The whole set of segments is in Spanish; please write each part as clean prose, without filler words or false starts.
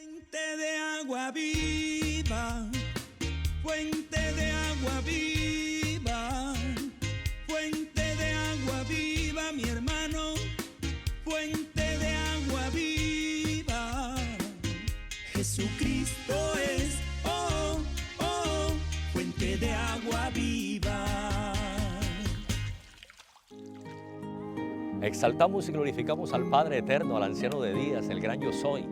Fuente de agua viva, fuente de agua viva, fuente de agua viva, mi hermano, fuente de agua viva. Jesucristo es, oh, oh, fuente de agua viva. Exaltamos y glorificamos al Padre Eterno, al Anciano de Días, el gran Yo Soy,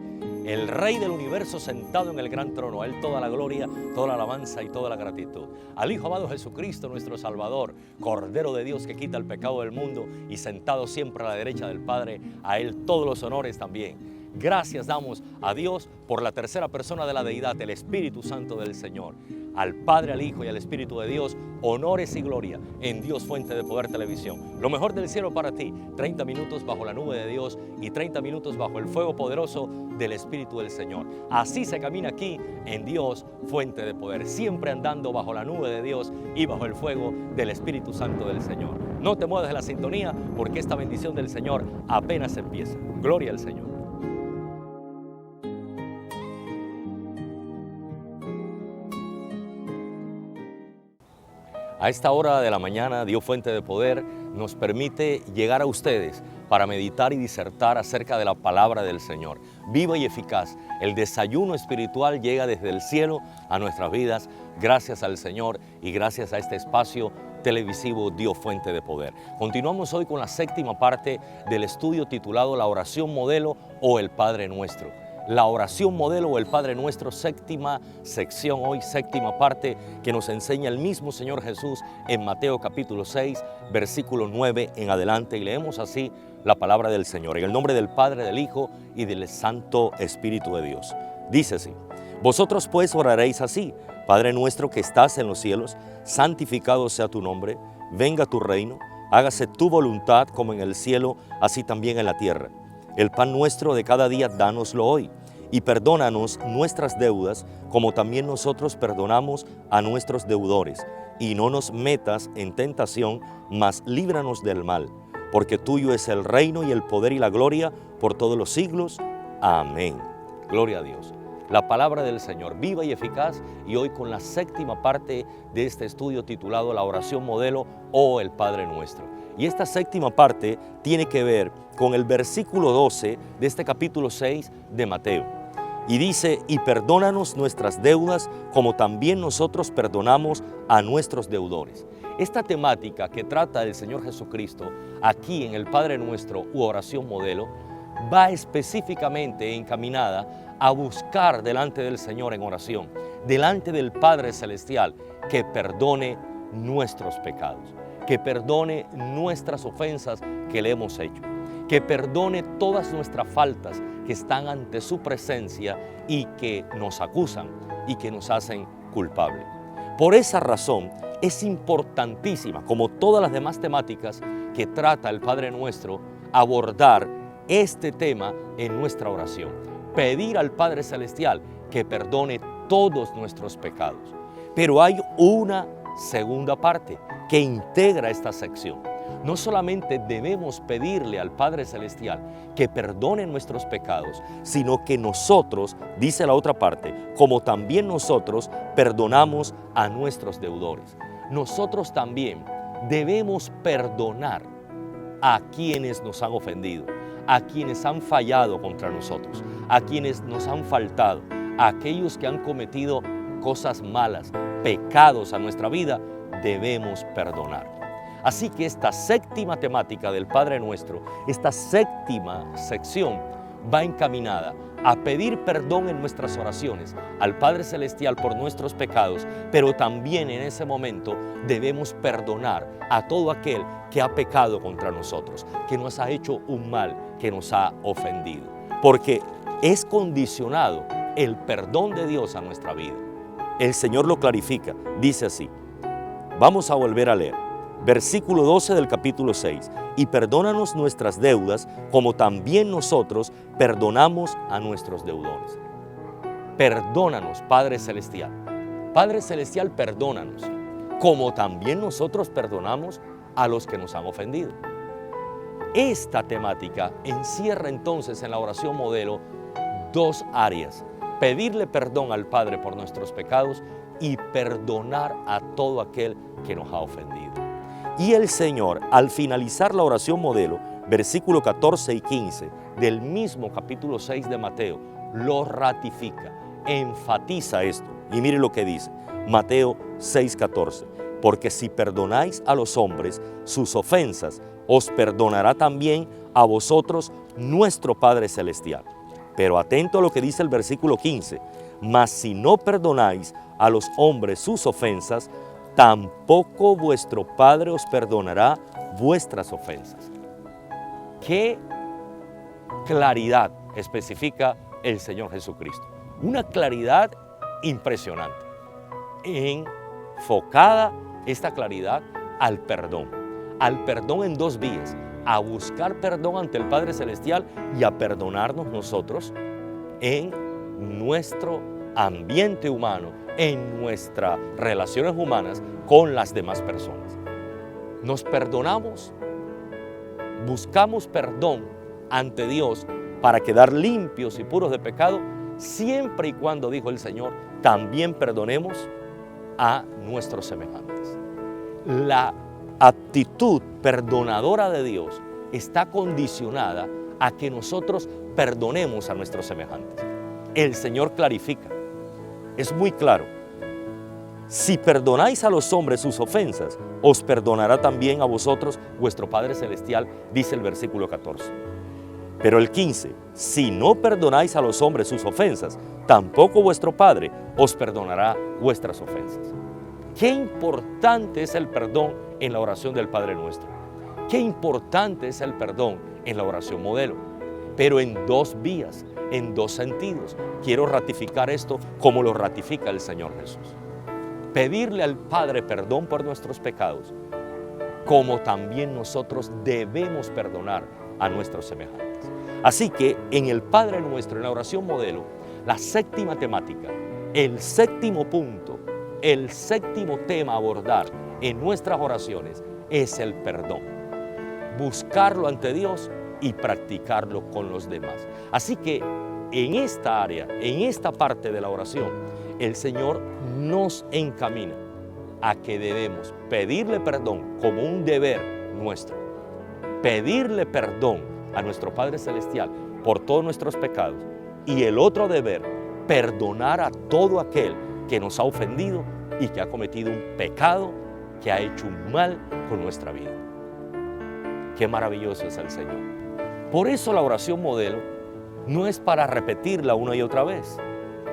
el Rey del universo sentado en el gran trono. A Él toda la gloria, toda la alabanza y toda la gratitud. Al Hijo amado Jesucristo, nuestro Salvador, Cordero de Dios que quita el pecado del mundo y sentado siempre a la derecha del Padre, a Él todos los honores también. Gracias damos a Dios por la tercera persona de la deidad, el Espíritu Santo del Señor. Al Padre, al Hijo y al Espíritu de Dios, honores y gloria en Dios Fuente de Poder Televisión. Lo mejor del cielo para ti, 30 minutos bajo la nube de Dios y 30 minutos bajo el fuego poderoso del Espíritu del Señor. Así se camina aquí en Dios Fuente de Poder, siempre andando bajo la nube de Dios y bajo el fuego del Espíritu Santo del Señor. No te muevas de la sintonía porque esta bendición del Señor apenas empieza. Gloria al Señor. A esta hora de la mañana, Dios Fuente de Poder nos permite llegar a ustedes para meditar y disertar acerca de la palabra del Señor. Viva y eficaz, el desayuno espiritual llega desde el cielo a nuestras vidas, gracias al Señor y gracias a este espacio televisivo Dios Fuente de Poder. Continuamos hoy con la séptima parte del estudio titulado La Oración Modelo o el Padre Nuestro. La oración modelo o el Padre Nuestro, séptima sección hoy, séptima parte que nos enseña el mismo Señor Jesús en Mateo capítulo 6, versículo 9 en adelante, y leemos así la palabra del Señor. En el nombre del Padre, del Hijo y del Santo Espíritu de Dios. Dice así: vosotros pues oraréis así: Padre nuestro que estás en los cielos, santificado sea tu nombre, venga tu reino, hágase tu voluntad como en el cielo, así también en la tierra. El pan nuestro de cada día, dánoslo hoy, y perdónanos nuestras deudas, como también nosotros perdonamos a nuestros deudores. Y no nos metas en tentación, mas líbranos del mal, porque tuyo es el reino y el poder y la gloria por todos los siglos. Amén. Gloria a Dios. La palabra del Señor, viva y eficaz, y hoy con la séptima parte de este estudio titulado La Oración Modelo o el Padre Nuestro. Y esta séptima parte tiene que ver con el versículo 12 de este capítulo 6 de Mateo. Y dice: y perdónanos nuestras deudas como también nosotros perdonamos a nuestros deudores. Esta temática que trata el Señor Jesucristo aquí en el Padre Nuestro u oración modelo va específicamente encaminada a buscar delante del Señor en oración, delante del Padre Celestial, que perdone nuestros pecados, que perdone nuestras ofensas que le hemos hecho, que perdone todas nuestras faltas que están ante su presencia y que nos acusan y que nos hacen culpables. Por esa razón es importantísima, como todas las demás temáticas que trata el Padre Nuestro, abordar este tema en nuestra oración. Pedir al Padre Celestial que perdone todos nuestros pecados. Pero hay una segunda parte que integra esta sección. No solamente debemos pedirle al Padre Celestial que perdone nuestros pecados, sino que nosotros, dice la otra parte, como también nosotros perdonamos a nuestros deudores. Nosotros también debemos perdonar a quienes nos han ofendido, a quienes han fallado contra nosotros, a quienes nos han faltado, a aquellos que han cometido cosas malas, pecados a nuestra vida, debemos perdonar. Así que esta séptima temática del Padre Nuestro, esta séptima sección va encaminada a pedir perdón en nuestras oraciones al Padre Celestial por nuestros pecados, pero también en ese momento debemos perdonar a todo aquel que ha pecado contra nosotros, que nos ha hecho un mal, que nos ha ofendido. Porque es condicionado el perdón de Dios a nuestra vida. El Señor lo clarifica, dice así. Vamos a volver a leer. Versículo 12 del capítulo 6. Y perdónanos nuestras deudas, como también nosotros perdonamos a nuestros deudores. Perdónanos, Padre Celestial. Padre Celestial, perdónanos, como también nosotros perdonamos a los que nos han ofendido. Esta temática encierra entonces en la oración modelo dos áreas. pedirle perdón al Padre por nuestros pecados y perdonar a todo aquel que nos ha ofendido. Y el Señor, al finalizar la oración modelo, versículos 14 y 15 del mismo capítulo 6 de Mateo, lo ratifica, enfatiza esto. Y mire lo que dice, Mateo 6:14, porque si perdonáis a los hombres sus ofensas, os perdonará también a vosotros nuestro Padre Celestial. Pero atento a lo que dice el versículo 15, mas si no perdonáis a los hombres sus ofensas, tampoco vuestro Padre os perdonará vuestras ofensas. ¿Qué claridad especifica el Señor Jesucristo? Una claridad impresionante, enfocada esta claridad al perdón en dos vías, a buscar perdón ante el Padre Celestial y a perdonarnos nosotros en nuestro ambiente humano, en nuestras relaciones humanas con las demás personas. Nos perdonamos, buscamos perdón ante Dios para quedar limpios y puros de pecado, siempre y cuando, dijo el Señor, también perdonemos a nuestros semejantes. La actitud perdonadora de Dios está condicionada a que nosotros perdonemos a nuestros semejantes. El Señor clarifica, es muy claro, si perdonáis a los hombres sus ofensas, os perdonará también a vosotros vuestro Padre Celestial, dice el versículo 14. Pero el 15, si no perdonáis a los hombres sus ofensas, tampoco vuestro Padre os perdonará vuestras ofensas. Qué importante es el perdón en la oración del Padre Nuestro. Qué importante es el perdón en la oración modelo. Pero en dos vías, en dos sentidos. Quiero ratificar esto como lo ratifica el Señor Jesús. Pedirle al Padre perdón por nuestros pecados, como también nosotros debemos perdonar a nuestros semejantes. Así que en el Padre Nuestro, en la oración modelo, la séptima temática, el séptimo punto, el séptimo tema a abordar en nuestras oraciones es el perdón. Buscarlo ante Dios y practicarlo con los demás. Así que en esta área, en esta parte de la oración, el Señor nos encamina a que debemos pedirle perdón como un deber nuestro. Pedirle perdón a nuestro Padre Celestial por todos nuestros pecados. Y el otro deber, perdonar a todo aquel que nos ha ofendido y que ha cometido un pecado, que ha hecho un mal con nuestra vida. Qué maravilloso es el Señor. Por eso la oración modelo no es para repetirla una y otra vez,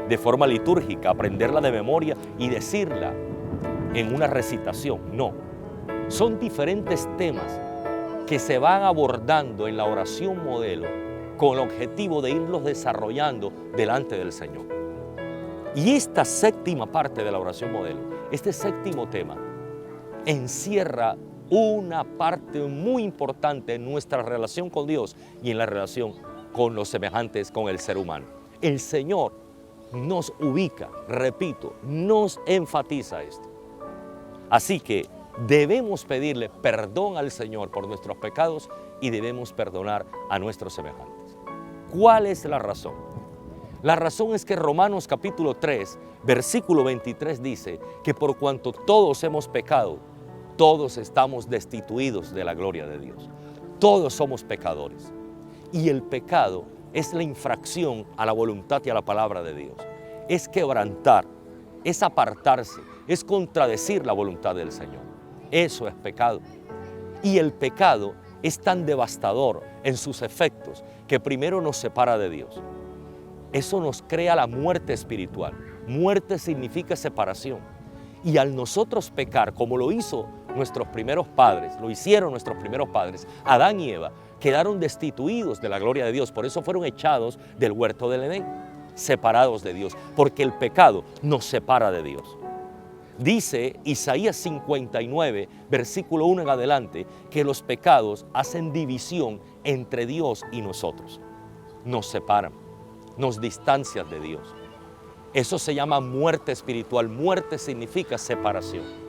de forma litúrgica, aprenderla de memoria y decirla en una recitación. No, son diferentes temas que se van abordando en la oración modelo con el objetivo de irlos desarrollando delante del Señor. Y esta séptima parte de la oración modelo, este séptimo tema, encierra una parte muy importante en nuestra relación con Dios y en la relación con los semejantes, con el ser humano. El Señor nos ubica, repito, nos enfatiza esto. Así que debemos pedirle perdón al Señor por nuestros pecados y debemos perdonar a nuestros semejantes. ¿Cuál es la razón? La razón es que Romanos capítulo 3, versículo 23 dice que por cuanto todos hemos pecado, todos estamos destituidos de la gloria de Dios. Todos somos pecadores. Y el pecado es la infracción a la voluntad y a la palabra de Dios. Es quebrantar, es apartarse, es contradecir la voluntad del Señor. Eso es pecado. Y el pecado es tan devastador en sus efectos que primero nos separa de Dios. Eso nos crea la muerte espiritual. Muerte significa separación. Y al nosotros pecar, como lo hizo nuestros primeros padres, lo hicieron nuestros primeros padres, Adán y Eva, quedaron destituidos de la gloria de Dios. Por eso fueron echados del huerto del Edén, separados de Dios, porque el pecado nos separa de Dios. Dice Isaías 59, versículo 1 en adelante, que los pecados hacen división entre Dios y nosotros. Nos separan, nos distancian de Dios. Eso se llama muerte espiritual. Muerte significa separación.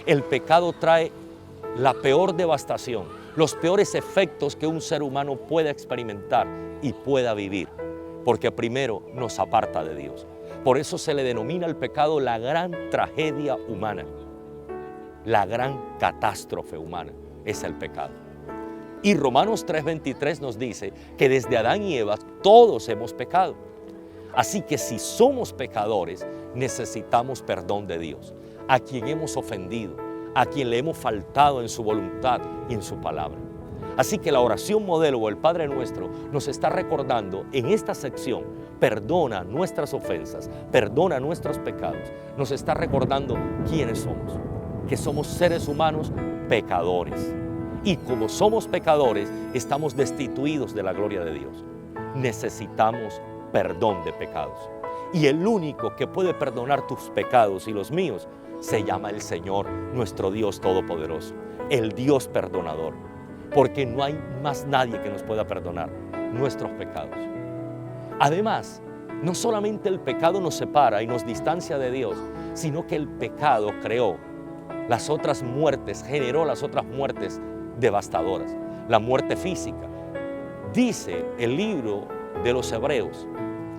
El pecado trae la peor devastación, los peores efectos que un ser humano pueda experimentar y pueda vivir. porque primero nos aparta de Dios. Por eso se le denomina al pecado la gran tragedia humana, la gran catástrofe humana, es el pecado. Y Romanos 3:23 nos dice que desde Adán y Eva todos hemos pecado. Así que si somos pecadores, necesitamos perdón de Dios, a quien hemos ofendido, a quien le hemos faltado en su voluntad y en su palabra. Así que la oración modelo o el Padre Nuestro nos está recordando en esta sección: perdona nuestras ofensas, perdona nuestros pecados. Nos está recordando quiénes somos, que somos seres humanos pecadores. Y como somos pecadores, estamos destituidos de la gloria de Dios. Necesitamos perdón de pecados. Y el único que puede perdonar tus pecados y los míos se llama el Señor, nuestro Dios Todopoderoso, el Dios perdonador. Porque no hay más nadie que nos pueda perdonar nuestros pecados. Además, no solamente el pecado nos separa y nos distancia de Dios, sino que el pecado creó las otras muertes, generó las otras muertes devastadoras. La muerte física. Dice el libro de los Hebreos,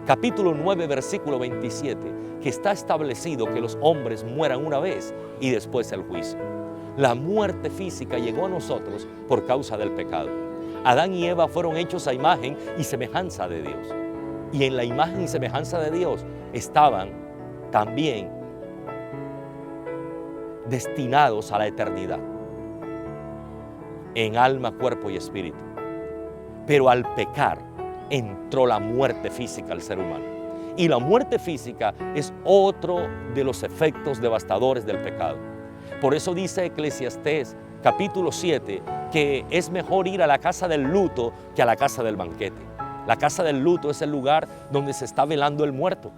capítulo 9, versículo 27, que está establecido que los hombres mueran una vez y después el juicio. La muerte física llegó a nosotros por causa del pecado. Adán y Eva fueron hechos a imagen y semejanza de Dios. Y en la imagen y semejanza de Dios estaban también destinados a la eternidad, en alma, cuerpo y espíritu. Pero al pecar entró la muerte física al ser humano. Y la muerte física es otro de los efectos devastadores del pecado. Por eso dice Eclesiastés capítulo 7 que es mejor ir a la casa del luto que a la casa del banquete. La casa del luto es el lugar donde se está velando el muerto,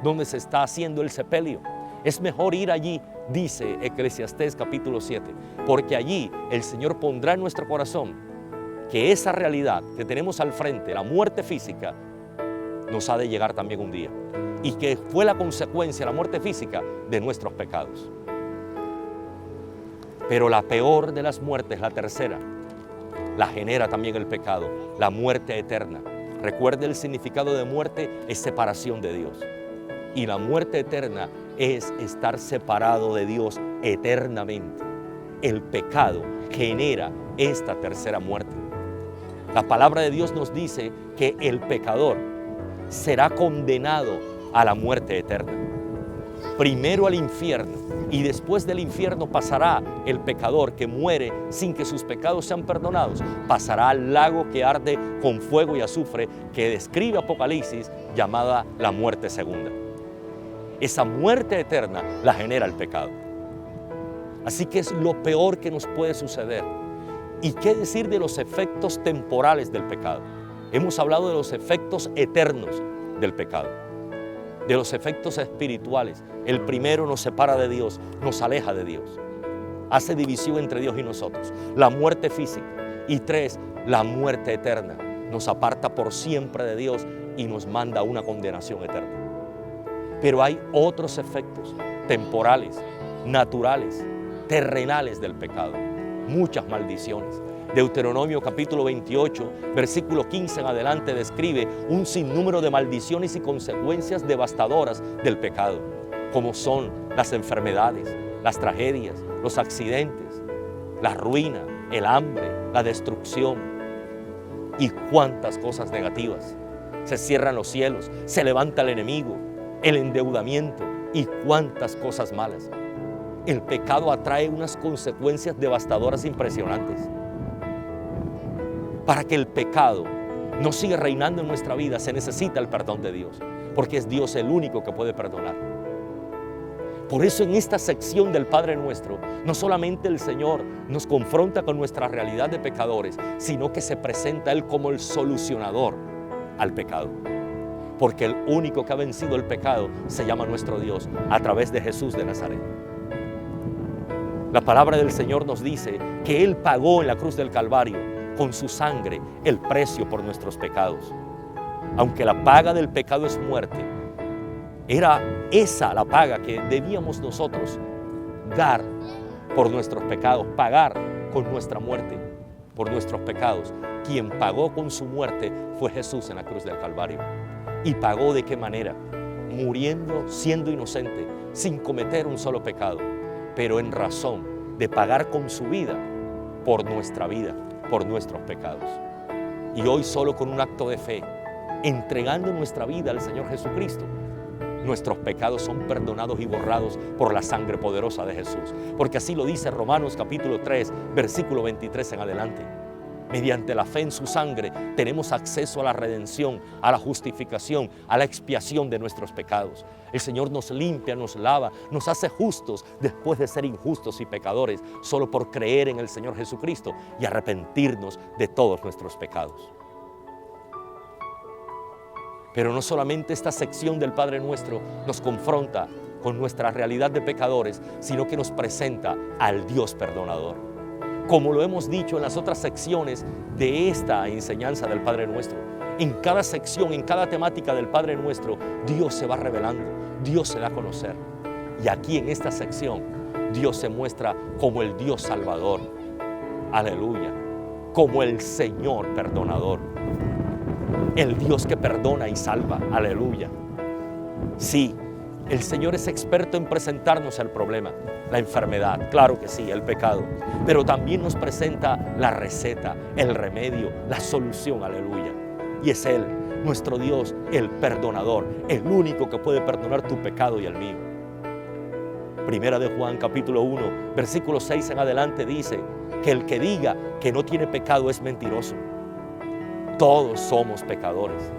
donde se está haciendo el sepelio. Es mejor ir allí, dice Eclesiastés capítulo 7, porque allí el Señor pondrá en nuestro corazón que esa realidad que tenemos al frente, la muerte física, nos ha de llegar también un día, y que fue la consecuencia, la muerte física, de nuestros pecados. Pero la peor de las muertes, la tercera, la genera también el pecado, la muerte eterna. Recuerde, el significado de muerte es separación de Dios. Y la muerte eterna es estar separado de Dios eternamente. El pecado genera esta tercera muerte. La palabra de Dios nos dice que el pecador será condenado a la muerte eterna. Primero al infierno, y después del infierno pasará el pecador que muere sin que sus pecados sean perdonados, pasará al lago que arde con fuego y azufre, que describe Apocalipsis, llamada la muerte segunda. Esa muerte eterna la genera el pecado. Así que es lo peor que nos puede suceder. ¿Y qué decir de los efectos temporales del pecado? Hemos hablado de los efectos eternos del pecado, de los efectos espirituales. El primero nos separa de Dios, nos aleja de Dios, hace división entre Dios y nosotros. La muerte física. Y 3, la muerte eterna. Nos aparta por siempre de Dios y nos manda a una condenación eterna. Pero hay otros efectos temporales, naturales, terrenales del pecado. Muchas maldiciones. Deuteronomio capítulo 28, versículo 15 en adelante describe un sinnúmero de maldiciones y consecuencias devastadoras del pecado, como son las enfermedades, las tragedias, los accidentes, la ruina, el hambre, la destrucción y cuántas cosas negativas. Se cierran los cielos, se levanta el enemigo, el endeudamiento y cuántas cosas malas. El pecado atrae unas consecuencias devastadoras impresionantes. Para que el pecado no siga reinando en nuestra vida, se necesita el perdón de Dios, porque es Dios el único que puede perdonar. Por eso en esta sección del Padre Nuestro, no solamente el Señor nos confronta con nuestra realidad de pecadores, sino que se presenta Él como el solucionador al pecado. Porque el único que ha vencido el pecado se llama nuestro Dios a través de Jesús de Nazaret. La palabra del Señor nos dice que Él pagó en la cruz del Calvario con su sangre el precio por nuestros pecados. Aunque la paga del pecado es muerte, era esa la paga que debíamos nosotros dar por nuestros pecados, pagar con nuestra muerte. por nuestros pecados. Quien pagó con su muerte fue Jesús en la cruz del Calvario. ¿Y pagó de qué manera? Muriendo, siendo inocente, sin cometer un solo pecado, pero en razón de pagar con su vida por nuestra vida, por nuestros pecados. Y hoy solo con un acto de fe, entregando nuestra vida al Señor Jesucristo, nuestros pecados son perdonados y borrados por la sangre poderosa de Jesús. Porque así lo dice Romanos capítulo 3, versículo 23 en adelante. Mediante la fe en su sangre tenemos acceso a la redención, a la justificación, a la expiación de nuestros pecados. El Señor nos limpia, nos lava, nos hace justos después de ser injustos y pecadores, solo por creer en el Señor Jesucristo y arrepentirnos de todos nuestros pecados. Pero no solamente esta sección del Padre Nuestro nos confronta con nuestra realidad de pecadores, sino que nos presenta al Dios perdonador. Como lo hemos dicho en las otras secciones de esta enseñanza del Padre Nuestro, en cada sección, en cada temática del Padre Nuestro, Dios se va revelando, Dios se da a conocer. Y aquí en esta sección, Dios se muestra como el Dios salvador, aleluya, como el Señor perdonador, el Dios que perdona y salva, aleluya. Sí, el Señor es experto en presentarnos el problema, la enfermedad, claro que sí, el pecado, pero también nos presenta la receta, el remedio, la solución, aleluya. Y es Él, nuestro Dios, el perdonador, el único que puede perdonar tu pecado y el mío. Primera de Juan capítulo 1, versículo 6 en adelante dice que el que diga que no tiene pecado es mentiroso. Todos somos pecadores.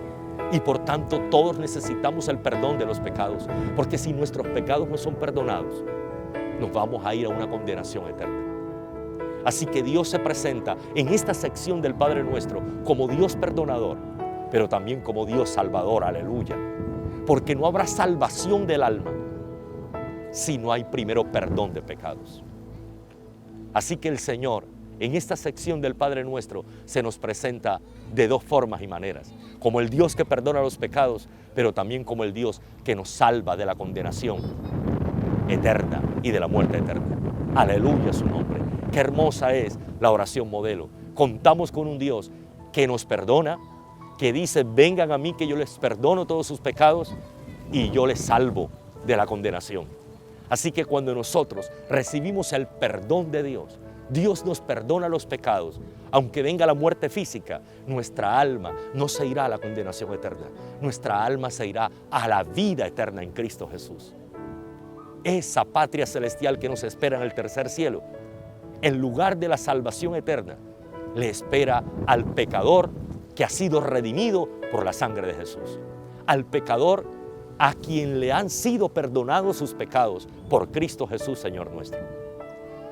Y por tanto todos necesitamos el perdón de los pecados, porque si nuestros pecados no son perdonados, nos vamos a ir a una condenación eterna. Así que Dios se presenta en esta sección del Padre Nuestro como Dios perdonador, pero también como Dios salvador, aleluya. Porque no habrá salvación del alma si no hay primero perdón de pecados. Así que el Señor, en esta sección del Padre Nuestro, se nos presenta de dos formas y maneras, como el Dios que perdona los pecados, pero también como el Dios que nos salva de la condenación eterna y de la muerte eterna. Aleluya su nombre. Qué hermosa es la oración modelo. Contamos con un Dios que nos perdona, que dice, vengan a mí que yo les perdono todos sus pecados y yo les salvo de la condenación. Así que cuando nosotros recibimos el perdón de Dios, Dios nos perdona los pecados. Aunque venga la muerte física, nuestra alma no se irá a la condenación eterna. Nuestra alma se irá a la vida eterna en Cristo Jesús. Esa patria celestial que nos espera en el tercer cielo, en lugar de la salvación eterna, le espera al pecador que ha sido redimido por la sangre de Jesús. Al pecador a quien le han sido perdonados sus pecados por Cristo Jesús, Señor nuestro.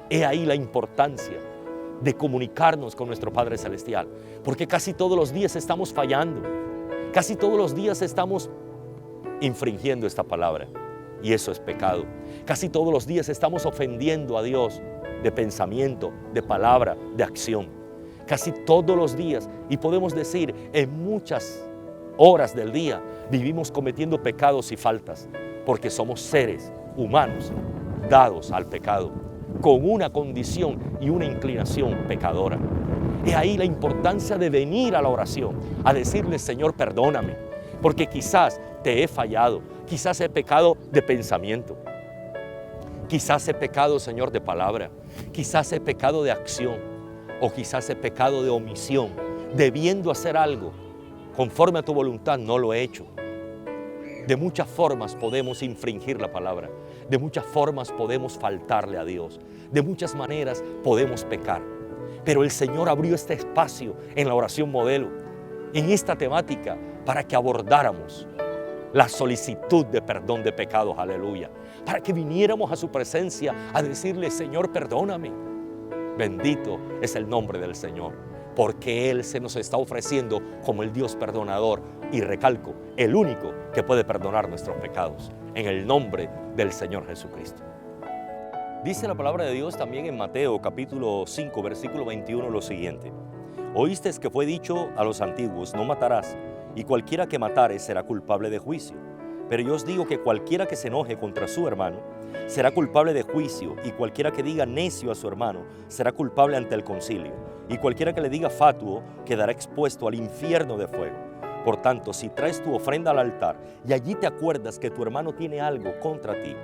He ahí la importancia de comunicarnos con nuestro Padre Celestial, porque casi todos los días estamos fallando, casi todos los días estamos infringiendo esta palabra, y eso es pecado. Casi todos los días estamos ofendiendo a Dios de pensamiento, de palabra, de acción. Casi todos los días, y podemos decir en muchas horas del día, vivimos cometiendo pecados y faltas, porque somos seres humanos dados al pecado, con una condición y una inclinación pecadora. Es ahí la importancia de venir a la oración, a decirle, Señor, perdóname, porque quizás te he fallado, quizás he pecado de pensamiento, quizás he pecado, Señor, de palabra, quizás he pecado de acción, o quizás he pecado de omisión, debiendo hacer algo conforme a tu voluntad, no lo he hecho. De muchas formas podemos infringir la palabra, de muchas formas podemos faltarle a Dios, de muchas maneras podemos pecar. Pero el Señor abrió este espacio en la oración modelo, en esta temática, para que abordáramos la solicitud de perdón de pecados, aleluya, para que viniéramos a su presencia a decirle, Señor, perdóname. Bendito es el nombre del Señor, porque Él se nos está ofreciendo como el Dios perdonador, y recalco, el único que puede perdonar nuestros pecados, en el nombre del Señor Jesucristo. Dice la palabra de Dios también en Mateo capítulo 5, versículo 21 lo siguiente: Oísteis que fue dicho a los antiguos, no matarás, y cualquiera que matare será culpable de juicio. Pero yo os digo que cualquiera que se enoje contra su hermano será culpable de juicio, y cualquiera que diga necio a su hermano será culpable ante el concilio, y cualquiera que le diga fatuo quedará expuesto al infierno de fuego. Por tanto, si traes tu ofrenda al altar y allí te acuerdas que tu hermano tiene algo contra ti,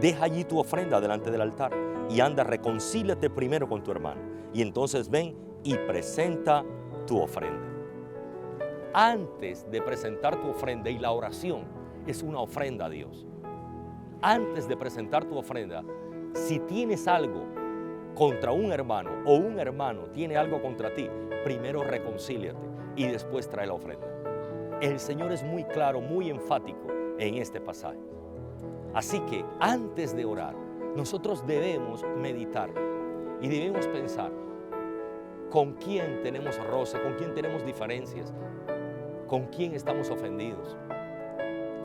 deja allí tu ofrenda delante del altar y anda, reconcíliate primero con tu hermano, y entonces ven y presenta tu ofrenda. Antes de presentar tu ofrenda, y la oración es una ofrenda a Dios, antes de presentar tu ofrenda, si tienes algo contra un hermano o un hermano tiene algo contra ti, primero reconcíliate y después trae la ofrenda. El Señor es muy claro, muy enfático en este pasaje. Así que antes de orar, nosotros debemos meditar y debemos pensar con quién tenemos roce, con quién tenemos diferencias, con quién estamos ofendidos,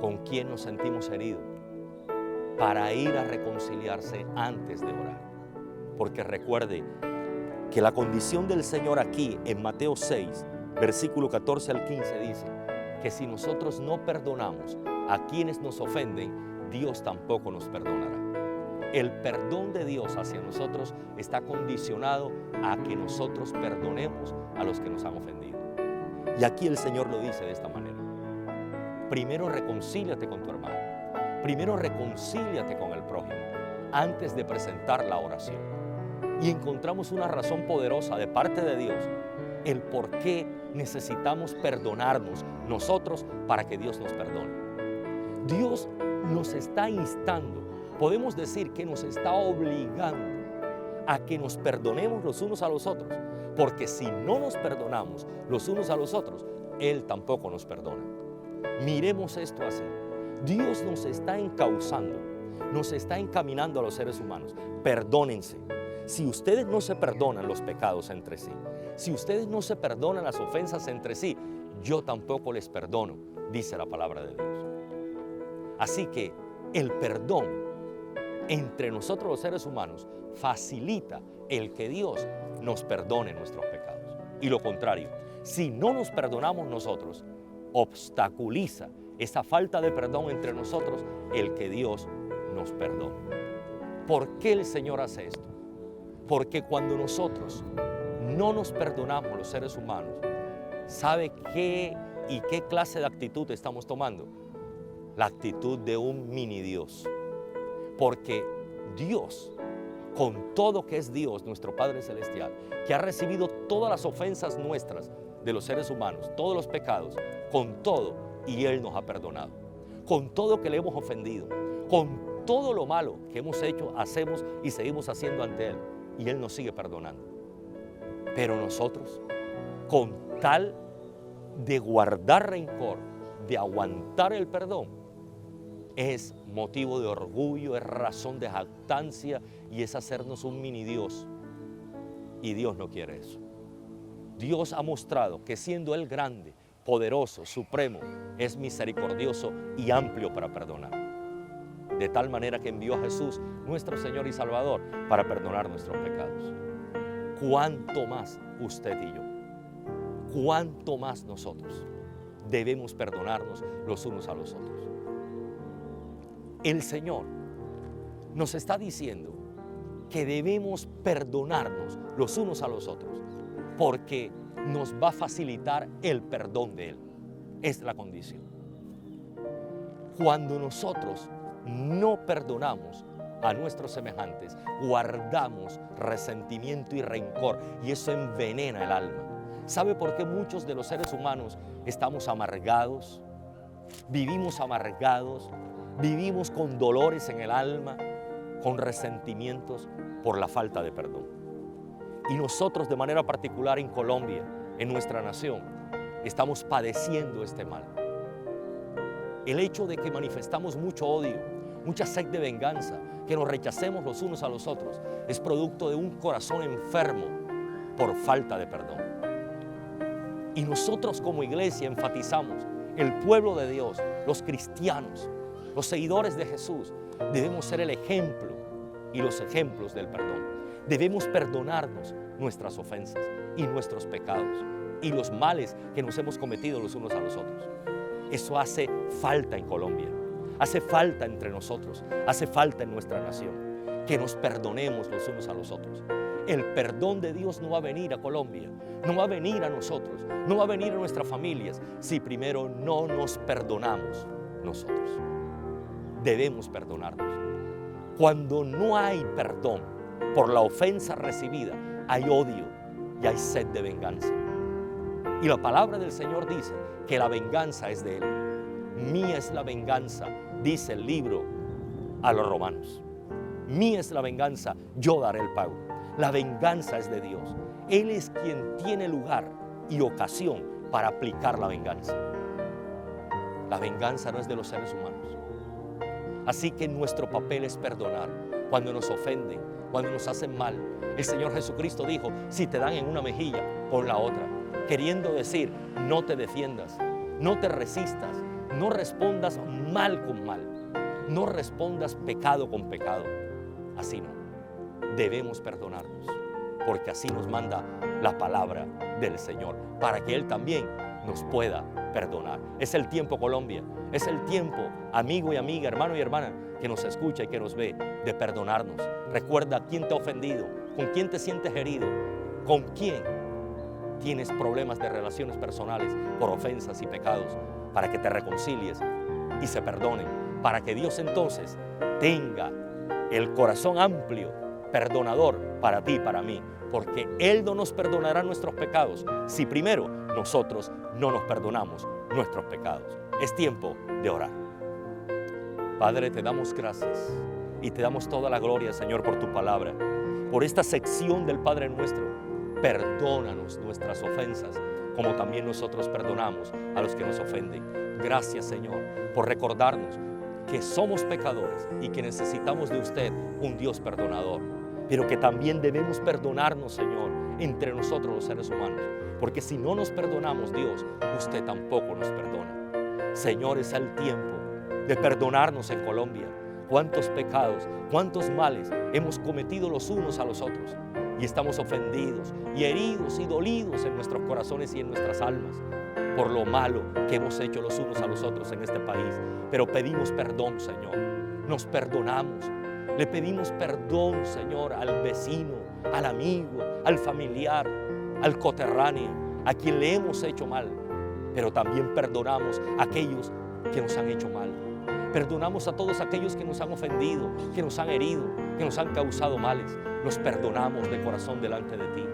con quién nos sentimos heridos, para ir a reconciliarse antes de orar. Porque recuerde que la condición del Señor aquí en Mateo 6, versículo 14 al 15 dice que si nosotros no perdonamos a quienes nos ofenden, Dios tampoco nos perdonará. El perdón de Dios hacia nosotros está condicionado a que nosotros perdonemos a los que nos han ofendido. Y aquí el Señor lo dice de esta manera. Primero reconcíliate con tu hermano. Primero reconcíliate con el prójimo antes de presentar la oración. Y encontramos una razón poderosa de parte de Dios, el por qué necesitamos perdonarnos nosotros para que Dios nos perdone. Dios nos está instando, podemos decir que nos está obligando a que nos perdonemos los unos a los otros, porque si no nos perdonamos los unos a los otros, Él tampoco nos perdona. Miremos esto así. Dios nos está encauzando, nos está encaminando a los seres humanos. Perdónense. Si ustedes no se perdonan los pecados entre sí, si ustedes no se perdonan las ofensas entre sí, yo tampoco les perdono, dice la palabra de Dios. Así que el perdón entre nosotros los seres humanos facilita el que Dios nos perdone nuestros pecados. Y lo contrario, si no nos perdonamos nosotros, obstaculiza esa falta de perdón entre nosotros el que Dios nos perdone. ¿Por qué el Señor hace esto? Porque cuando nosotros no nos perdonamos los seres humanos, ¿sabe qué y qué clase de actitud estamos tomando? La actitud de un mini Dios. Porque Dios, con todo que es Dios, nuestro Padre Celestial, que ha recibido todas las ofensas nuestras de los seres humanos, todos los pecados, con todo, y Él nos ha perdonado. Con todo que le hemos ofendido, con todo lo malo que hemos hecho, hacemos y seguimos haciendo ante Él, y Él nos sigue perdonando. Pero nosotros, con tal de guardar rencor, de aguantar el perdón, es motivo de orgullo, es razón de jactancia y es hacernos un mini Dios. Y Dios no quiere eso. Dios ha mostrado que siendo Él grande, poderoso, supremo, es misericordioso y amplio para perdonar. De tal manera que envió a Jesús, nuestro Señor y Salvador, para perdonar nuestros pecados. ¿Cuánto más usted y yo? ¿Cuánto más nosotros debemos perdonarnos los unos a los otros? El Señor nos está diciendo que debemos perdonarnos los unos a los otros, porque nos va a facilitar el perdón de Él. Es la condición. Cuando nosotros no perdonamos a nuestros semejantes, guardamos resentimiento y rencor, y eso envenena el alma. ¿Sabe por qué muchos de los seres humanos estamos amargados? Vivimos amargados, vivimos con dolores en el alma, con resentimientos por la falta de perdón. Y nosotros de manera particular en Colombia, en nuestra nación, estamos padeciendo este mal. El hecho de que manifestamos mucho odio, mucha sed de venganza, que nos rechacemos los unos a los otros, es producto de un corazón enfermo por falta de perdón. Y nosotros como iglesia enfatizamos, el pueblo de Dios, los cristianos, los seguidores de Jesús, debemos ser el ejemplo y los ejemplos del perdón. Debemos perdonarnos nuestras ofensas y nuestros pecados y los males que nos hemos cometido los unos a los otros. Eso hace falta en Colombia. hace falta entre nosotros, hace falta en nuestra nación, que nos perdonemos los unos a los otros. El perdón de Dios no va a venir a Colombia, no va a venir a nosotros, no va a venir a nuestras familias si primero no nos perdonamos nosotros. Debemos perdonarnos. Cuando no hay perdón por la ofensa recibida, hay odio y hay sed de venganza. Y la palabra del Señor dice que la venganza es de Él. Mía es la venganza, dice el libro a los romanos. Mía es la venganza, yo daré el pago. La venganza es de Dios. Él es quien tiene lugar y ocasión para aplicar la venganza. La venganza no es de los seres humanos. Así que nuestro papel es perdonar cuando nos ofenden, cuando nos hacen mal. El Señor Jesucristo dijo, si te dan en una mejilla, pon la otra. Queriendo decir, no te defiendas, no te resistas, no respondas mal con mal, no respondas pecado con pecado. Así no. Debemos perdonarnos, porque así nos manda la palabra del Señor, para que Él también nos pueda perdonar. Es el tiempo, Colombia, es el tiempo, amigo y amiga, hermano y hermana, que nos escucha y que nos ve, de perdonarnos. Recuerda quién te ha ofendido, con quién te sientes herido, con quién tienes problemas de relaciones personales por ofensas y pecados, para que te reconcilies y se perdonen, para que Dios entonces tenga el corazón amplio, perdonador para ti y para mí, porque Él no nos perdonará nuestros pecados si primero nosotros no nos perdonamos nuestros pecados. Es tiempo de orar. Padre, te damos gracias y te damos toda la gloria, Señor, por tu palabra, por esta sección del Padre Nuestro. Perdónanos nuestras ofensas, como también nosotros perdonamos a los que nos ofenden. Gracias, Señor, por recordarnos que somos pecadores y que necesitamos de usted, un Dios perdonador, pero que también debemos perdonarnos, Señor, entre nosotros los seres humanos, porque si no nos perdonamos, Dios, usted tampoco nos perdona. Señor, es el tiempo de perdonarnos en Colombia. Cuántos pecados, cuántos males hemos cometido los unos a los otros, y estamos ofendidos y heridos y dolidos en nuestros corazones y en nuestras almas por lo malo que hemos hecho los unos a los otros en este país. Pero pedimos perdón, Señor. Nos perdonamos. Le pedimos perdón, Señor, al vecino, al amigo, al familiar, al coterráneo, a quien le hemos hecho mal. Pero también perdonamos a aquellos que nos han hecho mal. Perdonamos a todos aquellos que nos han ofendido, que nos han herido, que nos han causado males. Nos perdonamos de corazón delante de ti,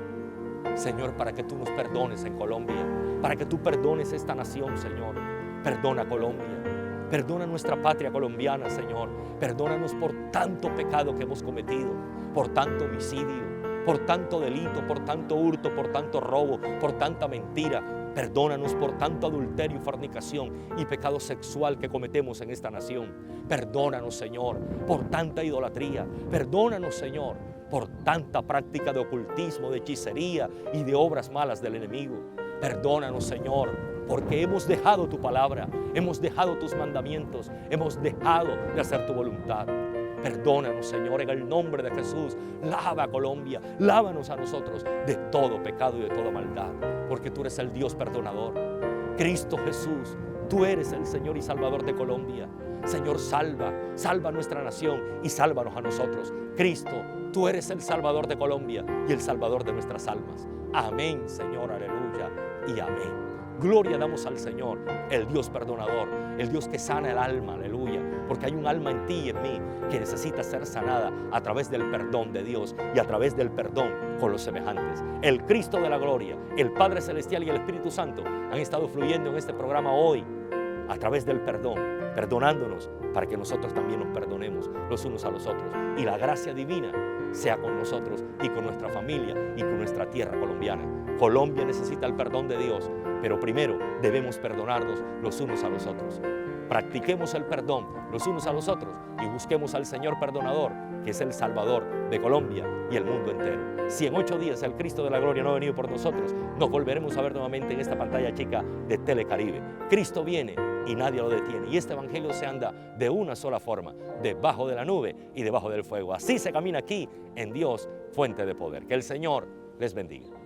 Señor, para que tú nos perdones en Colombia, para que tú perdones esta nación, Señor. Perdona Colombia, perdona nuestra patria colombiana, Señor. Perdónanos por tanto pecado que hemos cometido, por tanto homicidio, por tanto delito, por tanto hurto, por tanto robo, por tanta mentira. Perdónanos por tanto adulterio, fornicación y pecado sexual que cometemos en esta nación. Perdónanos, Señor, por tanta idolatría. Perdónanos, Señor, por tanta práctica de ocultismo, de hechicería y de obras malas del enemigo. Perdónanos, Señor, porque hemos dejado tu palabra, hemos dejado tus mandamientos, hemos dejado de hacer tu voluntad. Perdónanos, Señor, en el nombre de Jesús. Lava a Colombia, lávanos a nosotros de todo pecado y de toda maldad, porque tú eres el Dios perdonador. Cristo Jesús, tú eres el Señor y Salvador de Colombia. Señor, salva nuestra nación y sálvanos a nosotros. Cristo, tú eres el Salvador de Colombia y el Salvador de nuestras almas. Amén, Señor, aleluya y amén. Gloria damos al Señor, el Dios perdonador, el Dios que sana el alma, aleluya, porque hay un alma en ti y en mí que necesita ser sanada a través del perdón de Dios y a través del perdón con los semejantes. El Cristo de la gloria, el Padre Celestial y el Espíritu Santo han estado fluyendo en este programa hoy a través del perdón, perdonándonos para que nosotros también nos perdonemos los unos a los otros y la gracia divina sea con nosotros y con nuestra familia y con nuestra tierra colombiana. Colombia necesita el perdón de Dios, pero primero debemos perdonarnos los unos a los otros. Practiquemos el perdón los unos a los otros y busquemos al Señor perdonador, que es el Salvador de Colombia y el mundo entero. Si en 8 días el Cristo de la gloria no ha venido por nosotros, nos volveremos a ver nuevamente en esta pantalla chica de Telecaribe. Cristo viene y nadie lo detiene. Y este evangelio se anda de una sola forma, debajo de la nube y debajo del fuego. Así se camina aquí en Dios, fuente de poder. Que el Señor les bendiga.